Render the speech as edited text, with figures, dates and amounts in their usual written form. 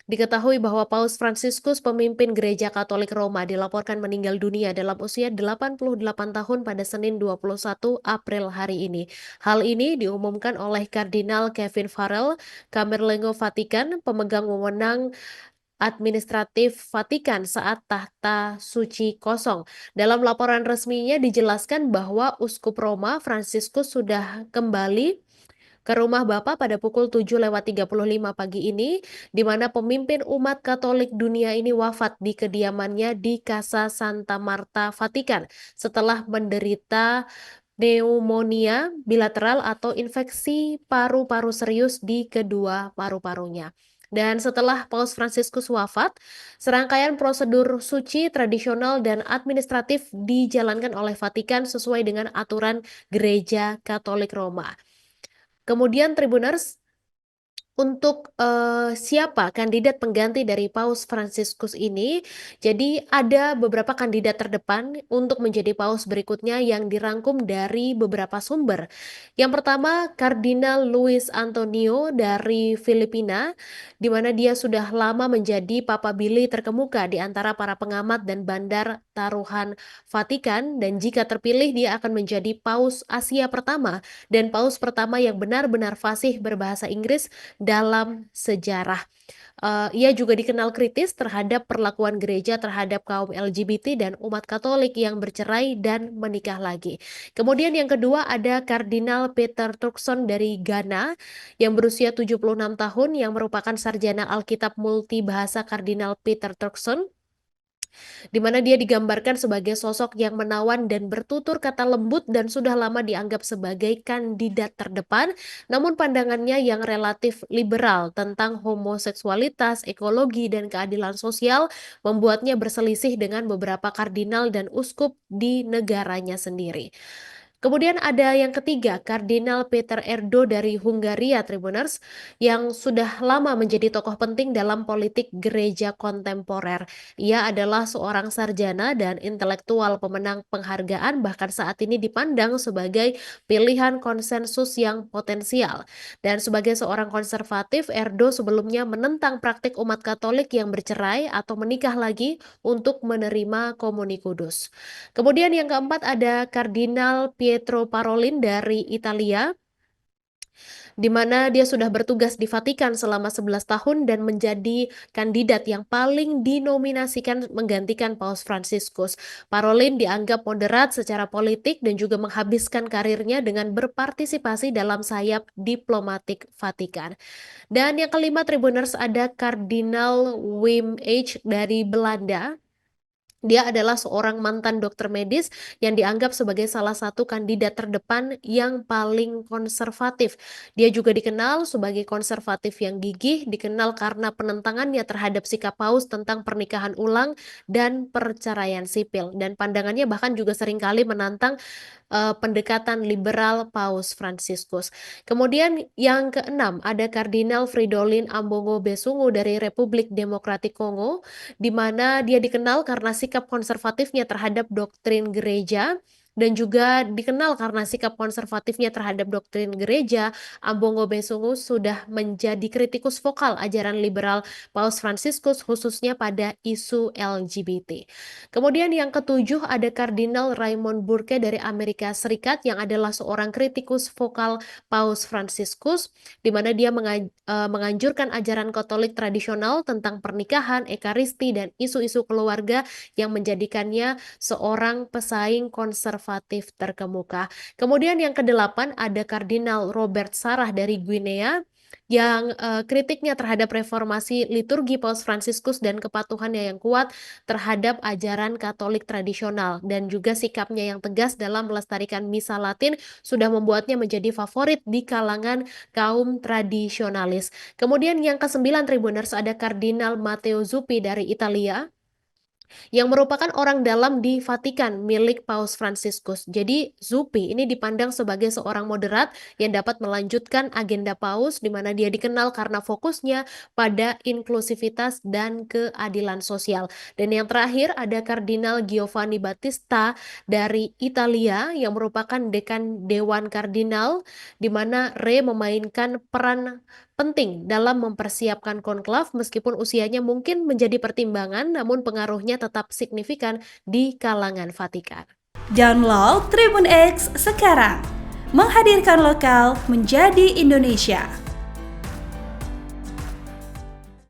Diketahui bahwa Paus Fransiskus, pemimpin Gereja Katolik Roma, dilaporkan meninggal dunia dalam usia 88 tahun pada Senin 21 April hari ini. Hal ini diumumkan oleh Kardinal Kevin Farrell, Camerlengo Vatikan, pemegang wewenang administratif Vatikan saat tahta suci kosong. Dalam laporan resminya dijelaskan bahwa Uskup Roma Fransiskus sudah kembali ke rumah Bapa pada pukul 7:35 pagi ini, di mana pemimpin umat Katolik dunia ini wafat di kediamannya di Casa Santa Marta, Vatikan, setelah menderita pneumonia bilateral atau infeksi paru-paru serius di kedua paru-parunya. Dan setelah Paus Fransiskus wafat, serangkaian prosedur suci tradisional dan administratif dijalankan oleh Vatikan sesuai dengan aturan Gereja Katolik Roma. Kemudian Tribuners, untuk, siapa kandidat pengganti dari Paus Fransiskus ini, jadi ada beberapa kandidat terdepan untuk menjadi paus berikutnya yang dirangkum dari beberapa sumber. Yang pertama, Kardinal Luis Antonio dari Filipina, di mana dia sudah lama menjadi papabili terkemuka di antara para pengamat dan bandar taruhan Vatikan, dan jika terpilih dia akan menjadi paus Asia pertama dan paus pertama yang benar-benar fasih berbahasa Inggris dalam sejarah. Ia juga dikenal kritis terhadap perlakuan gereja terhadap kaum LGBT dan umat Katolik yang bercerai dan menikah lagi. Kemudian yang kedua ada Kardinal Peter Turkson dari Ghana yang berusia 76 tahun yang merupakan sarjana Alkitab multibahasa. Kardinal Peter Turkson, di mana dia digambarkan sebagai sosok yang menawan dan bertutur kata lembut dan sudah lama dianggap sebagai kandidat terdepan, namun pandangannya yang relatif liberal tentang homoseksualitas, ekologi, dan keadilan sosial membuatnya berselisih dengan beberapa kardinal dan uskup di negaranya sendiri. Kemudian ada yang ketiga, Kardinal Peter Erdo dari Hungaria, Tribuners, yang sudah lama menjadi tokoh penting dalam politik gereja kontemporer. Ia adalah seorang sarjana dan intelektual pemenang penghargaan, bahkan saat ini dipandang sebagai pilihan konsensus yang potensial. Dan sebagai seorang konservatif, Erdo sebelumnya menentang praktik umat Katolik yang bercerai atau menikah lagi untuk menerima komuni kudus. Kemudian yang keempat ada Kardinal Pietro Parolin dari Italia, di mana dia sudah bertugas di Vatikan selama 11 tahun dan menjadi kandidat yang paling dinominasikan menggantikan Paus Fransiskus. Parolin dianggap moderat secara politik dan juga menghabiskan karirnya dengan berpartisipasi dalam sayap diplomatik Vatikan. Dan yang kelima, Tribuners, ada Kardinal Wim H dari Belanda. Dia adalah seorang mantan dokter medis yang dianggap sebagai salah satu kandidat terdepan yang paling konservatif. Dia juga dikenal sebagai konservatif yang gigih, dikenal karena penentangannya terhadap sikap Paus tentang pernikahan ulang dan perceraian sipil. Dan pandangannya bahkan juga seringkali menantang pendekatan liberal Paus Fransiskus. Kemudian yang keenam ada Kardinal Fridolin Ambongo Besungu dari Republik Demokratik Kongo, di mana dia dikenal karena sikap konservatifnya terhadap doktrin gereja dan juga dikenal karena sikap konservatifnya terhadap doktrin gereja. Ambongo Besungu sudah menjadi kritikus vokal ajaran liberal Paus Fransiskus khususnya pada isu LGBT. Kemudian yang ketujuh ada Kardinal Raymond Burke dari Amerika Serikat yang adalah seorang kritikus vokal Paus Fransiskus, di mana dia menganjurkan ajaran Katolik tradisional tentang pernikahan, ekaristi, dan isu-isu keluarga yang menjadikannya seorang pesaing konservatif terkemuka. Kemudian yang kedelapan ada Kardinal Robert Sarah dari Guinea yang kritiknya terhadap reformasi liturgi Paus Fransiskus dan kepatuhannya yang kuat terhadap ajaran Katolik tradisional dan juga sikapnya yang tegas dalam melestarikan misa Latin sudah membuatnya menjadi favorit di kalangan kaum tradisionalis. Kemudian yang kesembilan, Tribuners, ada Kardinal Matteo Zuppi dari Italia yang merupakan orang dalam di Vatikan milik Paus Fransiskus. Jadi Zuppi ini dipandang sebagai seorang moderat yang dapat melanjutkan agenda Paus, di mana dia dikenal karena fokusnya pada inklusivitas dan keadilan sosial. Dan yang terakhir ada Kardinal Giovanni Battista dari Italia yang merupakan dekan Dewan Kardinal, di mana Re memainkan peran penting dalam mempersiapkan konklav meskipun usianya mungkin menjadi pertimbangan, namun pengaruhnya tetap signifikan di kalangan Vatikan. Download Tribun X sekarang, menghadirkan lokal menjadi Indonesia.